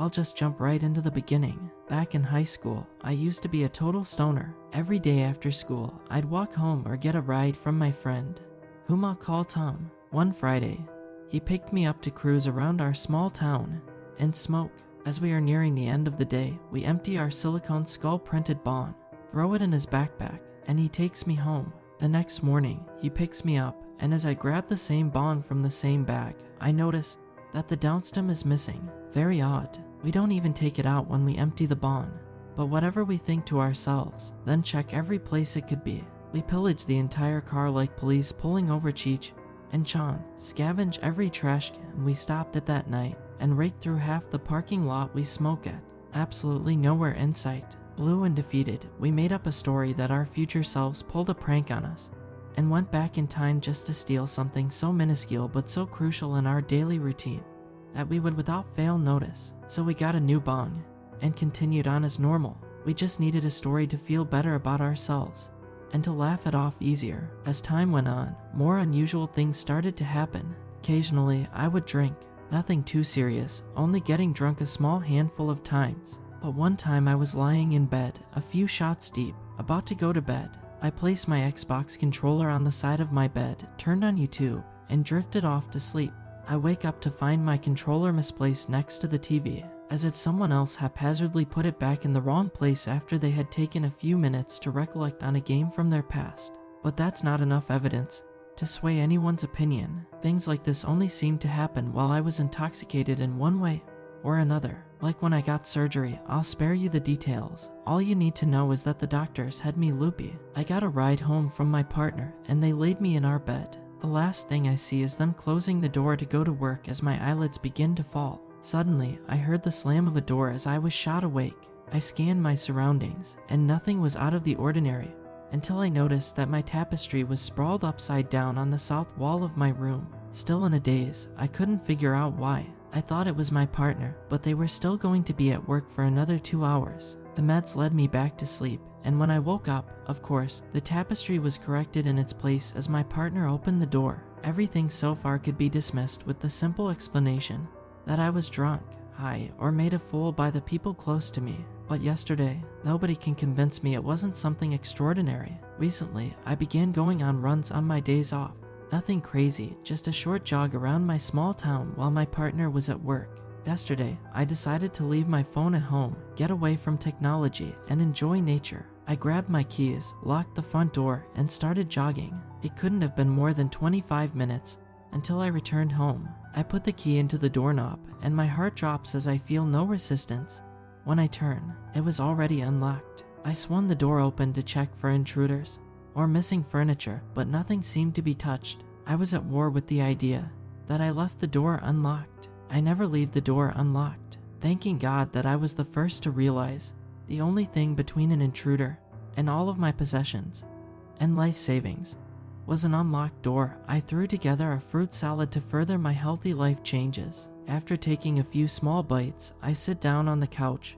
I'll just jump right into the beginning. Back in high school, I used to be a total stoner. Every day after school, I'd walk home or get a ride from my friend, whom I'll call Tom. One Friday, he picked me up to cruise around our small town and smoke. As we are nearing the end of the day, we empty our silicone skull-printed bong, throw it in his backpack, and he takes me home. The next morning, he picks me up, and as I grab the same bong from the same bag, I notice that the downstem is missing. Very odd. We don't even take it out when we empty the bong. But whatever we think to ourselves, then check every place it could be. We pillage the entire car like police pulling over Cheech and Chong, scavenge every trash can we stopped at that night, and rake through half the parking lot we smoke at. Absolutely nowhere in sight. Blue and defeated, we made up a story that our future selves pulled a prank on us and went back in time just to steal something so minuscule but so crucial in our daily routine that we would without fail notice. So we got a new bong and continued on as normal. We just needed a story to feel better about ourselves and to laugh it off easier. As time went on, more unusual things started to happen. Occasionally, I would drink. Nothing too serious, only getting drunk a small handful of times. But one time I was lying in bed, a few shots deep, about to go to bed. I placed my Xbox controller on the side of my bed, turned on YouTube, and drifted off to sleep. I wake up to find my controller misplaced next to the TV, as if someone else haphazardly put it back in the wrong place after they had taken a few minutes to recollect on a game from their past. But that's not enough evidence to sway anyone's opinion. Things like this only seemed to happen while I was intoxicated in one way or another. Like when I got surgery, I'll spare you the details. All you need to know is that the doctors had me loopy. I got a ride home from my partner and they laid me in our bed. The last thing I see is them closing the door to go to work as my eyelids begin to fall. Suddenly, I heard the slam of a door as I was shot awake. I scanned my surroundings and nothing was out of the ordinary until I noticed that my tapestry was sprawled upside down on the south wall of my room. Still in a daze, I couldn't figure out why. I thought it was my partner, but they were still going to be at work for another 2 hours. The meds led me back to sleep, and when I woke up, of course, the tapestry was corrected in its place as my partner opened the door. Everything so far could be dismissed with the simple explanation that I was drunk, high, or made a fool by the people close to me. But yesterday, nobody can convince me it wasn't something extraordinary. Recently, I began going on runs on my days off. Nothing crazy, just a short jog around my small town while my partner was at work. Yesterday, I decided to leave my phone at home, get away from technology, and enjoy nature. I grabbed my keys, locked the front door, and started jogging. It couldn't have been more than 25 minutes until I returned home. I put the key into the doorknob, and my heart drops as I feel no resistance. When I turn, it was already unlocked. I swung the door open to check for intruders or missing furniture, but nothing seemed to be touched. I was at war with the idea that I left the door unlocked. I never leave the door unlocked, thanking God that I was the first to realize the only thing between an intruder and all of my possessions and life savings was an unlocked door. I threw together a fruit salad to further my healthy life changes. After taking a few small bites, I sit down on the couch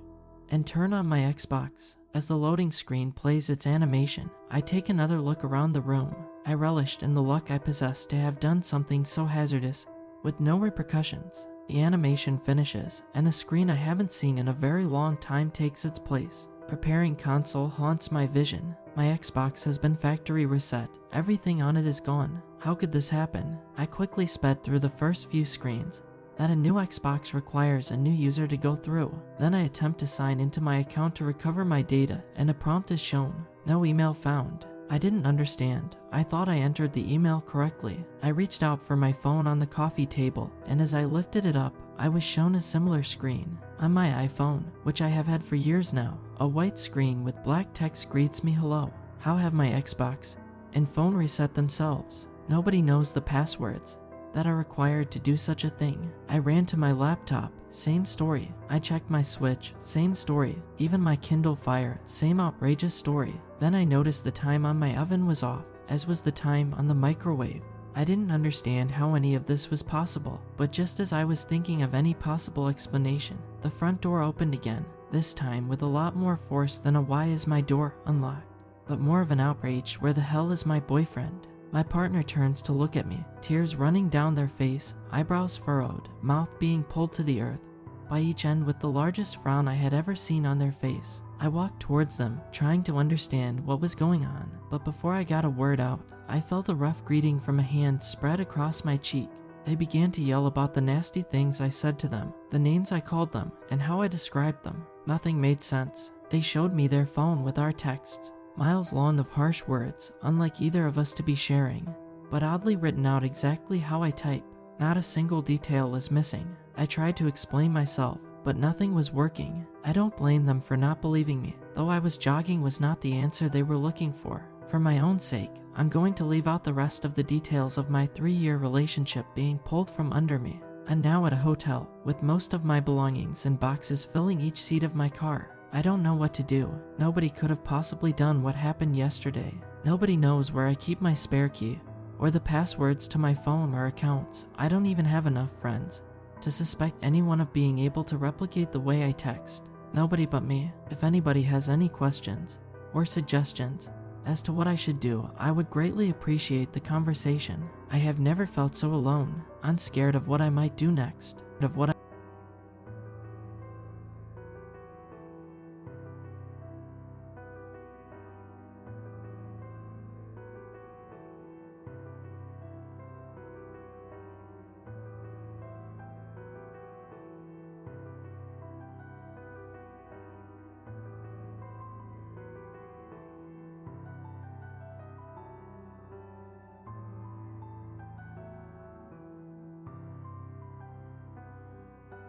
and turn on my Xbox. As the loading screen plays its animation, I take another look around the room. I relished in the luck I possessed to have done something so hazardous with no repercussions. The animation finishes, and a screen I haven't seen in a very long time takes its place. Preparing console haunts my vision. My Xbox has been factory reset. Everything on it is gone. How could this happen? I quickly sped through the first few screens that a new Xbox requires a new user to go through. Then I attempt to sign into my account to recover my data, and a prompt is shown. No email found. I didn't understand. I thought I entered the email correctly. I reached out for my phone on the coffee table, and as I lifted it up, I was shown a similar screen. On my iPhone, which I have had for years now, a white screen with black text greets me hello. How have my Xbox and phone reset themselves? Nobody knows the passwords that are required to do such a thing. I ran to my laptop, same story. I checked my Switch, same story. Even my Kindle Fire, same outrageous story. Then I noticed the time on my oven was off, as was the time on the microwave. I didn't understand how any of this was possible, but just as I was thinking of any possible explanation, the front door opened again, this time with a lot more force than a why is my door unlocked, but more of an outrage, where the hell is my boyfriend? My partner turns to look at me, tears running down their face, eyebrows furrowed, mouth being pulled to the earth, by each end with the largest frown I had ever seen on their face. I walked towards them, trying to understand what was going on, but before I got a word out, I felt a rough greeting from a hand spread across my cheek. They began to yell about the nasty things I said to them, the names I called them, and how I described them. Nothing made sense. They showed me their phone with our texts, miles long of harsh words, unlike either of us to be sharing, but oddly written out exactly how I type. Not a single detail was missing. I tried to explain myself, but nothing was working. I don't blame them for not believing me, though I was jogging was not the answer they were looking for. For my own sake, I'm going to leave out the rest of the details of my 3-year relationship being pulled from under me. I'm now at a hotel, with most of my belongings and boxes filling each seat of my car. I don't know what to do. Nobody could have possibly done what happened yesterday. Nobody knows where I keep my spare key, or the passwords to my phone or accounts. I don't even have enough friends to suspect anyone of being able to replicate the way I text. Nobody but me. If anybody has any questions or suggestions as to what I should do, I would greatly appreciate the conversation. I have never felt so alone, unscared of what I might do next, of what